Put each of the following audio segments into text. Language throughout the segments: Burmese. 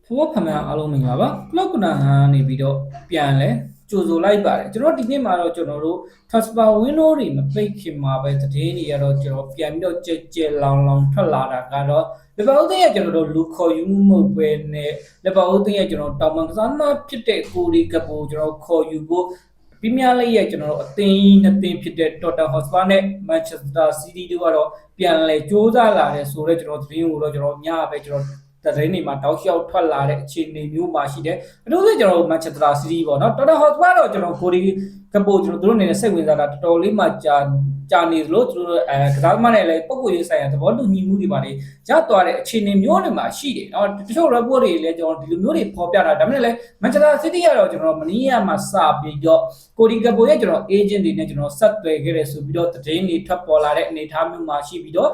ဘဖမှန်အားလုံးမင်္ဂလာပါကလော့ကနာဟန်နေပြီးတော့ပြန်လဲကြိုဆိုလိုက်ပါတယ်ကျွန်တော်ဒီနေ့မှာတော့ကျွန်တော်တို့ transfer window တွေမပိတ်ခင်မှာပဲသတင်းတွေကတော့ကျွန်တော်ပြန်ပြီးတော့ကြဲလောင်ထွက်လာတာကတော့လဘဦးသိန်းရဲ့ကျွန်တော်တို့လူခေါ်ယူမှုမဟုတ်ပဲနဲ့လဘဦးသိန်းရဲ့ကျွန်တော်တောင်ပန်ကစားသမားဖြစ်တဲ့ကိုရီကပိုကျွန်တော်ခေါ်ယူဖို့ပီးမြားလိရဲ့ကျွန်တော်တို့အသင်းနှစ်သင်းဖြစ်တဲ့ Tottenham Hotspur နဲ့ Manchester City တို့ကတော့ပြန်လဲစူးစမ်းလာတယ်ဆိုတော့ကျွန်တော်သတင်းကိုတော့ကျွန်တော်ညပဲကျွန်တော်သတင်းတွေမှာတောက်လျှောက်ထွက်လာတဲ့အခြေအနေမျိုးမှာရှိတယ်။အထူးသဖြင့်ကျွန်တော် Manchester City ပေါ့နော် Tottenham Hotspur တော့ကျွန်တော်ကိုရီကပိုကျွန်တော်တို့အနေနဲ့စိတ်ဝင်စားတာတော်တော်လေးမှကြာနေသလိုသူတို့ကစားသမားတွေလည်းပုံကိုရေးဆိုင်ရာသဘောတူညီမှုတွေပါလေရသွားတဲ့အခြေအနေမျိုးတွေမှာရှိတယ်။နော်တချို့ report တွေလည်းကျွန်တော်ဒီလိုမျိုးတွေဖော်ပြတာဒါပေမဲ့လည်း Manchester City ကတော့ကျွန်တော်မနီးရမှာစပြီးတော့ကိုရီကပိုရဲ့ကျွန်တော် agent တွေနဲ့ကျွန်တော်ဆက်သွယ်ခဲ့တယ်ဆိုပြီးတော့သတင်းတွေထွက်ပေါ်လာတဲ့အနေအထားမျိုးမှာရှိပြီးတော့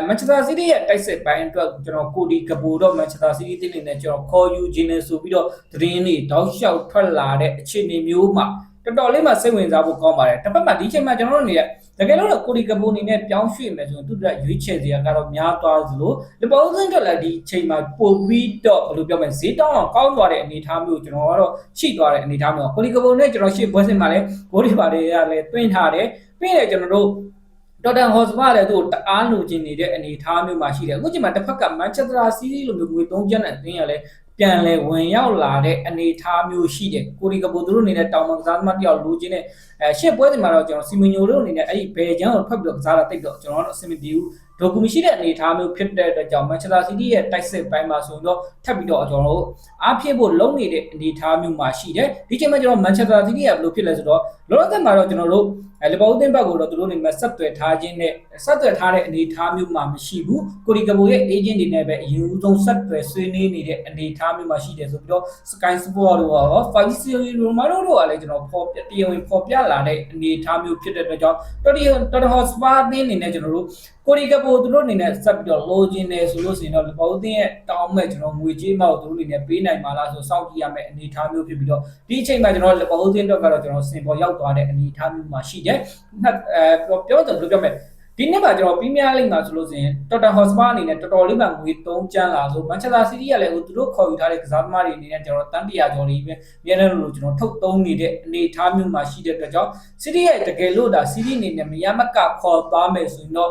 Manchester City ရဲ့တိုက်စစ်ပိုင်းအတွက်ကျွန်တော်ကိုဒီကပိုတော့ Manchester City တင်းနေနဲ့ကျွန်တော်ခေါ်ယူခြင်းနဲ့ဆိုပြီးတော့သတင်းတွေတောက်လျှောက်ထွက်လာတဲ့အခြေအနေမျိုးမှာတော်တော်လေးမှစိတ်ဝင်စားဖို့ကောင်းပါတယ်တစ်ဖက်မှာဒီချိန်မှာကျွန်တော်တို့နေရတကယ်လို့ကိုဒီကပိုအနေနဲ့ပြောင်းရွှေ့မယ်ဆိုရင်သူတို့ရွေးချယ်စရာကတော့များသွားသလိုဒီပေါင်းစင်းတက်လာဒီချိန်မှာပို့ပြီးတော့ဘယ်လိုပြောမလဲဈေးတောင်းအောင်ကောင်းသွားတဲ့အနေအထားမျိုးကျွန်တော်ကတော့ရှိသွားတဲ့အနေအထားမျိုးကိုဒီကပိုနဲ့ကျွန်တော်ရှေ့ပွဲစဉ်မှာလည်းဂိုးတွေပါတယ်ရလဲတွင်းထားတယ်ပြီးရင်ကျွန်တော်တို့Tottenham Hotspur လည်းသူ့တအားလိုချင်နေတဲ့အနေအထားမျိုးမှာရှိတယ်အခုချိန်မှာတစ်ဖက်က Manchester City လိုမျိုးငွေ3ကျပ်နဲ့အသင်းရလဲပြန်လဲဝင်ရောက်လာတဲ့အနေအထားမျိုးရှိတယ်ကိုရီကပိုသူတို့အနေနဲ့တောင်ပန်ကစားသမားတယောက်လိုချင်တဲ့ရှစ်ပွဲစဉ်မှာတော့ကျွန်တော်စီမီညိုတို့အနေနဲ့အဲ့ဒီဘယ်ချမ်းကိုထွက်ပြီးတော့ကစားတာတိတ်တော့ကျွန်တော်တို့အဆင်မပြေဘူးဒိုကူမရှိတဲ့အနေအထားမျိုးဖြစ်တဲ့အတွက်ကြောင့် Manchester City ရဲ့တိုက်စစ်ပိုင်းမှာဆိုရင်တော့ထပ်ပြီးတော့ကျွန်တော်တို့အားဖြည့်ဖို့လုံနေတဲ့အနေအထားမျိုးမှာရှိတယ်ဒီချိန်မှာကျွန်တော် Manchester City ကဘယ်လိုဖြစ်လဲဆိုတော့လောလောဆယ်မှာတော့ကျွန်တော်တို့လီဗာပူးအသင်းဘက်ကိုတော့သူတို့နေမှာဆက်သွယ်ထားခြင်းနဲ့ဆက်သွယ်ထားတဲ့အနေအထားမျိုးမှာမရှိဘူးကိုရီကပိုရဲ့ agent တွေနဲ့ပဲအယူဆုံးဆက်သွယ်ဆွေးနွေးနေတဲ့အနေအထားမျိုးမှာရှိတယ်ဆိုပြီးတော့ Sky Sport တို့ရော Fabrizio Romano တို့ကလည်းကျွန်တော်တရားဝင်ဖော်ပြလာတဲ့အနေအထားမျိုးဖြစ်တဲ့အတွက်ကြောင့်Tottenham Hotspur အသင်းအနေနဲ့ကျွန်တော်တို့ကိုရီကပိုသူတို့အနေနဲ့ဆက်ပြီးတော့လိုချင်တယ်ဆိုလို့ဆိုရင်တော့လီဗာပူးအသင်းရဲ့တောင်းမဲ့ကျွန်တော်ငွေကြေးမောက်သူတို့အနေနဲ့ပေးနိုင်မှာလားဆိုစောင့်ကြည့်ရမယ့်အနေအထားမျိုးဖြစ်ပြီးတော့ဒီအချိန်မှာကျွန်တော်လီဗာပူးအသင်းတော့ကတော့ကျွန်တော်စင်ပေါ်ရောက်သွားတဲ့အနေအထားမျိုးမှာရှိတယ်ပြောတော့ဘယ်လိုပြောမလဲဒီနေ့မှာကျွန်တော်ပီးမြားလိမ့်မှာဆိုလို့ဆိုရင် Tottenham Hotspur အနေနဲ့တော်တော်လေးမှငွေ3ကျန်းလာဆို Manchester City ကလည်းသူတို့ခေါ်ယူထားတဲ့ကစားသမားတွေအနေနဲ့ကျွန်တော်တန်တရာကျော်လေးပဲမြဲတယ်လို့ကျွန်တော်ထုတ်သုံးနေတဲ့အနေအထားမျိုးမှာရှိတဲ့အတွက်ကြောင့် City ရဲ့တကယ်လို့ဒါ City အနေနဲ့မရမကခေါ်သွားမယ်ဆိုရင်တော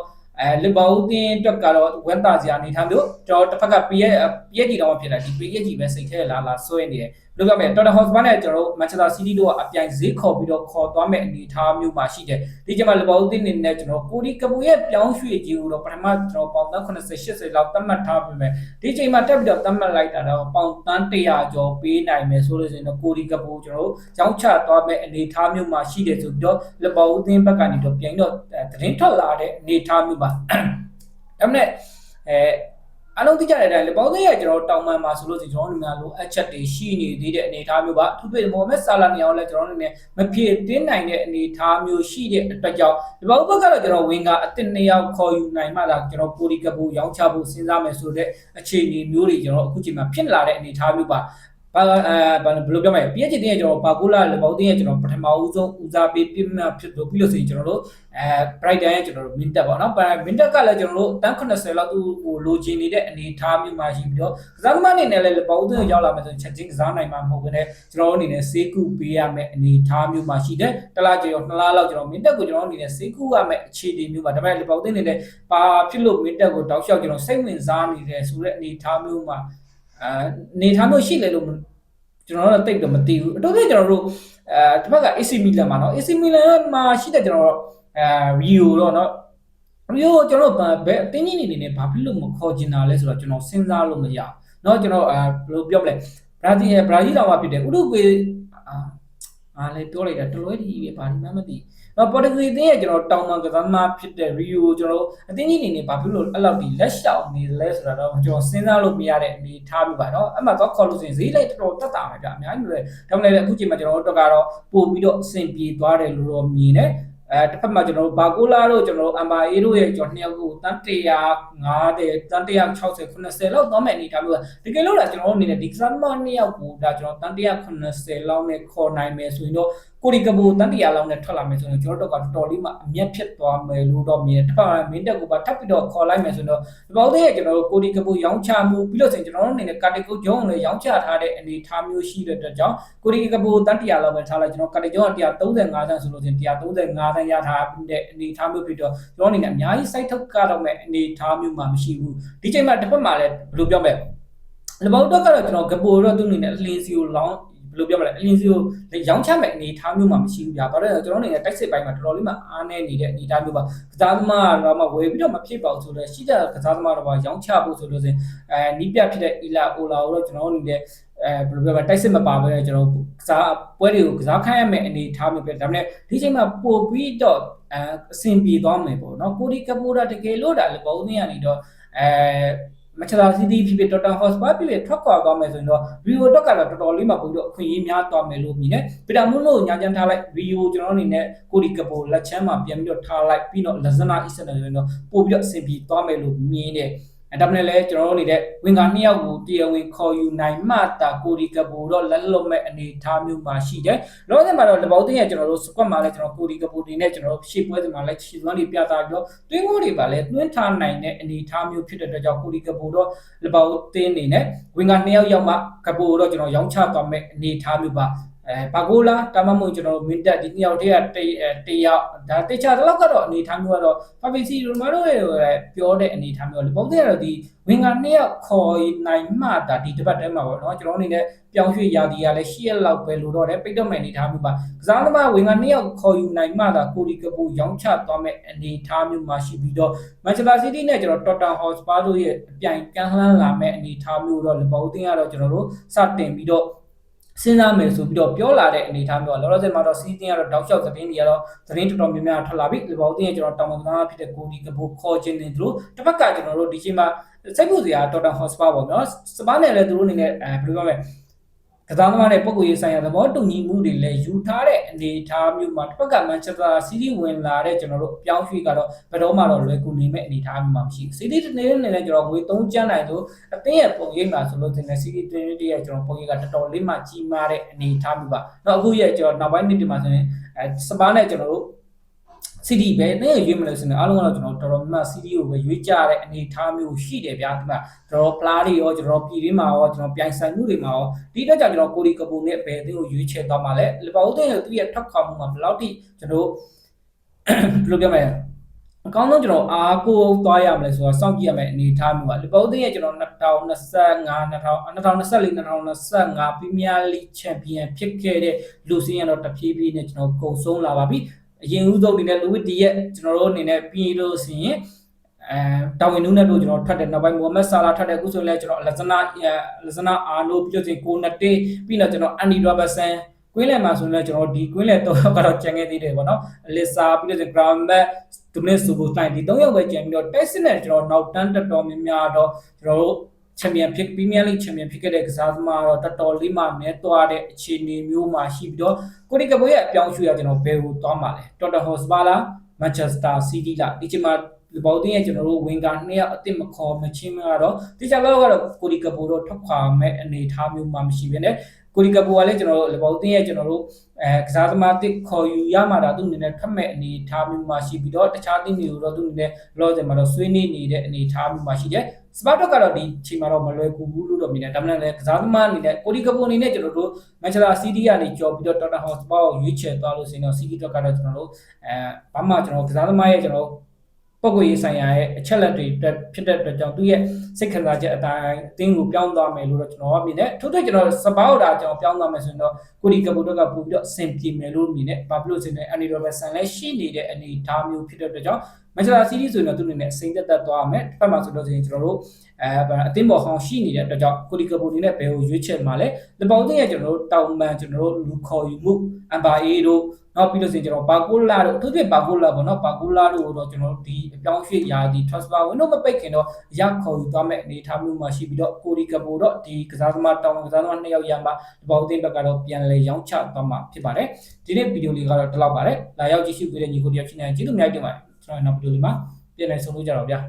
့လီဗာပူးအသင်းအတွက်ကတော့ဝက်တာစရာအနေထားမျိုးကျွန်တော်တစ်ဖက်က PSG တော့ဖြစ်လာဒီ PSG ပဲစိတ်ထဲလာဆွဲနေတယ်ဘယ်လိုပြောမလဲ Tottenham Hotspur နဲ့ကျွန်တော်တို့ Manchester City တို့ကအပြိုင်ဈေးခေါ်ပြီးတော့ခေါ်သွားမယ့်အနေအထားမျိုးမှာရှိတယ်ဒီချိန်မှာလီဗာပူးအသင်းအနေနဲ့ကျွန်တော်ကိုရီကပူရဲ့ပြောင်းရွှေ့ခြင်းကိုတော့ပထမကျွန်တော်ပေါင်တန်း80 80လောက်သတ်မှတ်ထားပြီးမယ်ဒီချိန်မှာတက်ပြီးတော့သတ်မှတ်လိုက်တာတော့ပေါင်တန်း100ကျော်ပေးနိုင်မယ်ဆိုလို့ဆိုရင်တော့ကိုရီကပူကျွန်တော်တို့ကြောင်းချသွားမယ့်အနေအထားမျိုးမှာရှိတယ်ဆိုပြီးတော့လီဗာပူးအသင်းဘက်ကနေတော့ပြန်တော့သတင်းထွက်လာတဲ့အနေအထားမျိုးပါဒါမဲ့အလုံးသိကြတဲ့အတိုင်းလေပေါင်းသေးရကျွန်တော်တောင်ပန်မှာဆိုလို့ကျွန်တော်တို့များလိုအချက်တွေရှိနေသေးတဲ့အနေအထားမျိုးပါအထူးသဖြင့်မိုဟမက်ဆာလာနေအောင်လဲကျွန်တော်တို့အနေနဲ့မဖြည့်တင်းနိုင်တဲ့အနေအထားမျိုးရှိတဲ့အတွက်ကြောင့်ဒီဘောက်ဘက်ကတော့ကျွန်တော်ဝင်ကအစ်2ယောက်ခေါ်ယူနိုင်မှသာကျွန်တော်ပိုလီကပူရောင်းချဖို့စဉ်းစားမယ်ဆိုတဲ့အခြေအနေမျိုးတွေကျွန်တော်အခုချိန်မှာဖြစ်လာတဲ့အနေအထားမျိုးပါဘယ်လိုပြောမလဲPSGတင်းရဲ့ကျွန်တော်ဘာကိုလာလေဘောက်တင်းရဲ့ကျွန်တော်ပထမဦးဆုံးဦးစားပေးပြမှဖြစ်လို့ပြီးလို့ဆိုရင်ကျွန်တော်တို့Brighton ရဲ့ကျွန်တော်တို့ Minter ပေါ့နော် Minter ကလည်းကျွန်တော်တို့တန်း80လောက်သူ့ဟိုလိုချင်နေတဲ့အနေအထားမျိုးမှာရှိပြီးတော့ကစားသမားအနေနဲ့လည်းဘောက်တင်းရောက်လာမယ်ဆိုရင်ချက်ချင်းကစားနိုင်မှာမဟုတ်ဘဲနဲ့ကျွန်တော်တို့အနေနဲ့စေးကူပေးရမယ့်အနေအထားမျိုးမှာရှိတယ်တလားကျော်2လားလောက်ကျွန်တော် Minter ကိုကျွန်တော်အနေနဲ့စေးကူရမယ့်အခြေအနေမျိုးပါဒါပေမဲ့ဘောက်တင်းအနေနဲ့ပါဖြစ်လို့ Minter ကိုတောက်လျှောက်ကျွန်တော်စိတ်ဝင်စားနေတယ်ဆိုတဲ့အနေအထားမျိုးမှာအနေအထားမျိုးရှိလေလို့ကျွန်တော်တို့တိတ်တော့မသိဘူးအတော့ကျွန်တော်တို့တစ်ဖက်က AC Milan မှာเนาะ AC Milan မှာရှိတဲ့ကျွန်တော်Rio တော့เนาะRio ကျွန်တော်ဘယ်အတင်းကြီးနေဘာဖြစ်လို့မခေါ်ချင်တာလဲဆိုတော့ကျွန်တော်စဉ်းစားလို့မရเนาะကျွန်တော်ဘယ်လိုပြောမလဲဘရာဇီးတော်မှာဖြစ်တယ်ဥရုဂွေအားလည်းပြောလိုက်တာတလွဲတည်းပဲဘာမှမသိတော့ပေါ်တူဂီအသင်းရဲ့ကျွန်တော်တောင်ပန်ကစားသမားဖြစ်တဲ့ Rio ကျွန်တော်အသင်းကြီးနေဘာဖြစ်လို့အဲ့လောက်ဒီလက်ရှောင်နေလဲဆိုတာတော့ကျွန်တော်စဉ်းစားလို့မရတဲ့အနေထားမျိုးပါเนาะအဲ့မှာတော့ခေါ်လို့ဆိုရင်ဈေးလိုက်တော်တက်တာပဲဗျအများကြီးလို့လေဒါမှလည်းအခုချိန်မှာကျွန်တော်တို့တော့ကတော့ပို့ပြီးတော့အဆင်ပြေသွားတယ်လို့တော့မြင်တယ် တစ်ဖက်မှာကျွန်တော်တို့ဘာကိုလာတို့ကျွန်တော်တို့ MRA တို့ရဲ့ကျွန်တော်နှစ်ယောက်ကိုတန်း150တန်း160 90လောက်သွားမယ်အနေထားမျိုးတကယ်လို့လားကျွန်တော်တို့အနေနဲ့ဒီကစားသမားနှစ်ယောက်ကိုဒါကျွန်တော်တန်း190လောက်နဲ့ခေါ်နိုင်မယ်ဆိုရင်တော့ကိုရီကဘူတန်း100လောက်နဲ့ထွက်လာမယ်ဆိုရင်ကျွန်တော်တို့ကတော်တော်လေးမှအမျက်ဖြစ်သွားမယ်လို့တော့မြင်တယ်တစ်ဖက်မင်းတက်ကိုပါထပ်ပြီးတော့ခေါ်လိုက်မယ်ဆိုတော့ဒီပေါင်းတဲ့ကျွန်တော်တို့ကိုရီကဘူရောင်းချမှုပြီးလို့ဆိုရင်ကျွန်တော်တို့အနေနဲ့ကာတီကိုဂျုံလည်းရောင်းချထားတဲ့အနေထားမျိုးရှိတဲ့အတွက်ကြောင့်ကိုရီကဘူတန်း100လောက်ပဲထားလိုက်ကျွန်တော်ကာတီဂျုံက135တန်းဆိုလို့ဆိုရင်135တန်းရထားတဲ့အနေထားမျိုးဖြစ်တော့ကျွန်တော်အနေနဲ့အများကြီးစိုက်ထုတ်ကတော့မဲ့အနေထားမျိုးမှမရှိဘူးဒီချိန်မှာတစ်ဖက်မှာလည်းဘယ်လိုပြောမလဲလဘောက်တော့ကတော့ကျွန်တော်ကပိုတော့သူ့အနေနဲ့အလင်းစီကိုလောင်းဘယ်လိုပြောမလဲအလင်းစီကိုရောင်းချမဲ့အနေထားမျိုးမှမရှိဘူးဗျာဘာလို့လဲကျွန်တော်အနေနဲ့တိုက်စစ်ပိုင်းမှာတော်တော်လေးမှအားနေနေတဲ့အနေထားမျိုးပါကစားသမားတော့မှဝယ်ပြီးတော့မဖြစ်ပါဘူးဆိုတော့ရှိတဲ့ကစားသမားတော့ရောင်းချဖို့ဆိုလို့ဆိုရင်နီးပြဖြစ်တဲ့အီလာအိုလာကိုတော့ကျွန်တော်အနေနဲ့ဘယ်လိုပြောမလဲတိုက်စစ်မပါဘဲကျွန်တော်ကစားပွဲတွေကိုကစားခိုင်းရမယ့်အနေထားမျိုးပဲဒါပေမဲ့ဒီချိန်မှာပို့ပြီးတော့အဆင်ပြေသွားမယ်ပေါ့နော်ကိုဒီကပိုတာတကယ်လို့ဒါလည်းဘောင်းနေရနေတော့မချလာစီတီဖြစ်ဖြစ်တော်တန်ဟော့စပါဖြစ်ဖြစ်ထွက်ခွာသွားမယ်ဆိုရင်တော့ဗီဒီယိုတော့ကတော့တော်တော်လေးမှပုံတော့အခွင့်အရေးများသွားမယ်လို့မြင်တယ်ဗီတာမွန်းလို့ညာချမ်းထားလိုက်ဗီဒီယိုကျွန်တော်အနေနဲ့ကိုဒီကပိုလက်ချမ်းမှာပြန်ပြီးတော့ထားလိုက်ပြီးတော့လက်စနာအစ်စနယ်ဆိုရင်တော့ပို့ပြီးတော့အဆင်ပြေသွားမယ်လို့မြင်တယ်ဒါပေမဲ့လည်းကျွန်တော်တို့နေတဲ့ဝင်ကနှစ်ယောက်ကိုတရားဝင်ခေါ်ယူနိုင်မှတာကိုဒီကဘူတော့လက်လွတ်မဲ့အနေထားမျိုးမှာရှိတယ်။လောဆယ်မှာတော့လဘောက်တင်းရဲ့ကျွန်တော်တို့စကွက်မှာလည်းကျွန်တော်ကိုဒီကဘူဒီနဲ့ကျွန်တော်တို့ရှေ့ပွဲစဉ်မှာလည်းရှေ့သွမ်းတွေပြသပြီးတော့တွင်းကိုတွေပါလည်းတွင်းထားနိုင်တဲ့အနေထားမျိုးဖြစ်တဲ့အတွက်ကြောင့်ကိုဒီကဘူတော့လဘောက်တင်းအနေနဲ့ဝင်ကနှစ်ယောက်ရောက်မှကဘူတော့ကျွန်တော်ရောင်းချသွားမဲ့အနေထားမျိုးပါဘာကိုလာတမမို့ကျွန်တော်တို့မင်းတက်ဒီနှစ်ယောက်တည်းကတယောက်ဒါတေချာတော့ကတော့အနေထားမျိုးကတော့ဖာဗီစီရိုမာဒိုရဲ့ပြောတဲ့အနေထားမျိုးလေပုံသေးကတော့ဒီဝင်ကနှစ်ယောက်ခေါ်နိုင်မှဒါဒီတစ်ပတ်တည်းမှာပေါ့နော်ကျွန်တော်အနေနဲ့ပြောင်းရွှေ့ရာသီကလည်း10ရက်လောက်ပဲလို့တော့တယ်ပိတ်တော့မဲ့အနေထားမျိုးပါကစားသမားဝင်ကနှစ်ယောက်ခေါ်ယူနိုင်မှဒါကိုဒီကပူရောင်းချသွားမဲ့အနေထားမျိုးမှာရှိပြီးတော့မန်ချက်စတာစီးတီးနဲ့ကျွန်တော်တော်တန်ဟော့စပါတို့ရဲ့အပြိုင်ကမ်းလှမ်းလာမဲ့အနေထားမျိုးတော့လေပုံသေးကတော့ကျွန်တော်တို့စတင်ပြီးတော့စဉ်းစားမယ်ဆိုပြီးတော့ပြောလာတဲ့အနေအထားမျိုးလောလောဆယ်မှာတော့စီးတင်ကတော့တောက်လျှောက်သတင်းတွေကတော့သတင်းတော်တော်များများထွက်လာပြီဒီဘောက်တင်ရဲ့ကျွန်တော်တောင်ပန်ကစားဖြစ်တဲ့ကိုဒီကဘူခေါ်ခြင်းတွေသူတို့တစ်ဖက်ကကျွန်တော်တို့ဒီချိန်မှာစိတ်ပူစရာတော်တော်ဟော့စပါပေါ့နော်စပါနဲ့လည်းသူတို့အနေနဲ့ဘယ်လိုပြောမလဲကစားသမားနဲ့ပုံကိုရေးဆိုင်ရာသဘောတူညီမှုတွေလည်းယူထားတဲ့အနေအထားမျိုးမှာတစ်ဖက်ကမန်ချက်စတာစီးတီးဝင်လာတဲ့ကျွန်တော်တို့အပြောင်းရွှေ့ကတော့ဘယ်တော့မှတော့လွယ်ကူနေမဲ့အနေအထားမျိုးမှာမရှိဘူးစီးတီးတစ်နေ့နဲ့ကျွန်တော်ငွေ3ကျန်းနိုင်ဆိုအသင်းရဲ့ပုံရိပ်မှာဆိုလို့တင်တဲ့စီးတီး20ရဲ့ကျွန်တော်ပုံရိပ်ကတော်တော်လေးမှကြီးမားတဲ့အနေအထားမျိုးပါတော့အခုရဲ့ကျွန်တော်နောက်ပိုင်းနှစ်တွေမှာဆိုရင်စပါနဲ့ကျွန်တော်တို့စီဒီပဲနဲ့ရွေးမလို့ဆိုရင်အားလုံးကတော့ကျွန်တော်တော်တော်များများစီဒီကိုပဲရွေးကြတဲ့အနေအထားမျိုးရှိတယ်ဗျာဒီမှာကျွန်တော်ပလားတွေရောကျွန်တော်ပြည်ရင်းမှာရောကျွန်တော်ပြိုင်ဆိုင်မှုတွေမှာရောဒီတော့ကြောင့်ကျွန်တော်ကိုရီကပူနဲ့ဘယ်အသင်းကိုရွေးချယ်သွားမှာလဲလီဗာပူးအသင်းရဲ့သူ့ရဲ့ထွက်ခွာမှုမှာဘယ်လောက်ထိကျွန်တော်ဘယ်လိုပြောမလဲအကောင်းဆုံးကျွန်တော်အားကိုသွားရမလဲဆိုတော့စောင့်ကြည့်ရမယ်အနေအထားမျိုးပါလီဗာပူးအသင်းရဲ့ကျွန်တော်2025 2024 2025ပရီးမီးယားလိချန်ပီယံဖြစ်ခဲ့တဲ့လူစင်းရတော့တဖြည်းဖြည်းနဲ့ကျွန်တော်ကုန်ဆုံးလာပါပြီအရင်ဦးဆုံးအနေနဲ့လူဝစ်ဒီရဲ့ကျွန်တော်တို့အနေနဲ့ပြီးလို့ဆိုရင်တာဝန်နူးနဲ့တို့ကျွန်တော်ထွက်တယ်နောက်ပိုင်းမိုဟာမက်ဆာလာထွက်တယ်အခုဆိုရင်လည်းကျွန်တော်လက်စနာအာနိုပြီးတော့ကိုနတေးပြီးတော့ကျွန်တော်အန်ဒီရောဘတ်ဆန်ကွင်းလယ်မှာဆိုရင်လည်းကျွန်တော်ဒီကွင်းလယ်တော့ကတော့ကျန်ခဲ့သေးတယ်ပေါ့နော်လစ်ဆာပြီးတော့ဂရာမက်ဒူနစ်ဆူဘူတိုင်းဒီ၃ယောက်ပဲကျန်ပြီးတော့တက်စစ်နဲ့ကျွန်တော်နောက်တန်းတော်တော်များများတော့ကျွန်တော်တို့ချန်ပီယံဖြစ်ပရီးမီးယားလိချန်ပီယံဖြစ်ခဲ့တဲ့ကစားသမားတော့တော်တော်လေးမှနဲသွားတဲ့အခြေအနေမျိုးမှာရှိပြီးတော့ကိုဒီကဘွေရဲ့အပြောင်းရွှေ့ရကျွန်တော်ဘယ်ကိုသွားမှာလဲတော်တော်ဟော့စပါလာမန်ချက်စတာစီးတီးလာဒီချိန်မှာလီဗာပူးတင်ရဲ့ကျွန်တော်တို့ဝင်ကနှစ်ယောက်အစ်စ်မခေါ်မချင်းမှာတော့ဒီချက်လောက်ကတော့ကိုဒီကဘိုတော့ထွက်ခွာမဲ့အနေအထားမျိုးမှမရှိဘဲနဲ့ကိုဒီကဘိုကလည်းကျွန်တော်တို့လီဗာပူးတင်ရဲ့ကျွန်တော်တို့ကစားသမားတစ်ခေါ်ယူရမှာဒါသူအနေနဲ့ထွက်မဲ့အနေအထားမျိုးမှရှိပြီးတော့တခြားတင်းမျိုးတော့သူအနေနဲ့လောဆယ်မှာတော့ဆွေးနွေးနေတဲ့အနေအထားမျိုးမှရှိတယ်စပါတော့ကတော့ဒီချိန်မှာတော့မလွယ်ကူဘူးလို့တော့မြင်တယ်ဒါမှမဟုတ်လည်းကစားသမားအနေနဲ့ကိုဒီကပိုအနေနဲ့ကျွန်တော်တို့မန်ချက်စတာစီးတီးကနေကြော်ပြီးတော့တော်တန်ဟော့စပါကိုရွေးချယ်သွားလို့ဆိုရင်တော့စီးတီးတော့ကတော့ကျွန်တော်တို့ဘာမှကျွန်တော်ကစားသမားရဲ့ကျွန်တော်ပုဂ္ဂိုလ်ရေးဆိုင်ရာရဲ့အချက်လက်တွေဖြစ်တဲ့အတွက်ကြောင့်သူရဲ့စိတ်ခံစားချက်အတိုင်းအသင်းကိုပြောင်းသွားမယ်လို့တော့ကျွန်တော်မြင်တယ်ထို့အတွက်ကျွန်တော်စပါးတာကျွန်တော်ပြောင်းသွားမယ်ဆိုရင်တော့ကိုဒီကပူတော့ကပို့ပြီးတော့အဆင်ပြေမယ်လို့မြင်တယ်ဘာဖြစ်လို့ဆိုရင်အန်ဒီရောဘတ်ဆန်လည်းရှိနေတဲ့အနေအထားမျိုးဖြစ်တဲ့အတွက်ကြောင့်မန်ချက်စတာစီးတီးဆိုရင်တော့သူ့အနေနဲ့အစိမ့်သက်သွားရမယ်တစ်ဖက်မှာဆိုတော့ကျွန်တော်တို့အသင်းပေါ်ဟောင်းရှိနေတဲ့အတွက်ကြောင့်ကိုဒီကပူအနေနဲ့ဘယ်ကိုရွေးချယ်မှာလဲလီဗာပူးရဲ့ကျွန်တော်တို့တောင်ပန်ကျွန်တော်တို့လူခေါ်ယူမှုအမ်ဘာအေတို့ နောက်ပြီးလို့ဆိုရင်ကျွန်တော်ဘာကိုလာတို့အထူးသဖြင့်ဘာကိုလာပေါ့နော်ဘာကိုလာတို့တော့ကျွန်တော်တို့ဒီအပြောင်းရွှေ့ရာဒီ transfer window မပိတ်ခင်တော့ရခေါ်ယူသွားမဲ့အနေအထားမျိုးမှာရှိပြီးတော့ကိုရီကပိုတော့ဒီကစားသမားတောင်ကစားသမား2ယောက်ရမှာဒီဘောက်တင်ဘက်ကတော့ပြန်လဲရောင်းချသွားမှာဖြစ်ပါတယ်ဒီနေ့ဗီဒီယိုလေးကတော့ဒီလောက်ပါတယ်လာရောက်ကြည့်ရှုပေးတဲ့ညီကိုတယောက်ချင်းတိုင်းကျေးဇူးအများကြီးတင်ပါတယ်ကျွန်တော်နောက်ဗီဒီယိုလေးမှာပြန်လည်ဆုံလို့ကြတော့ဗျာ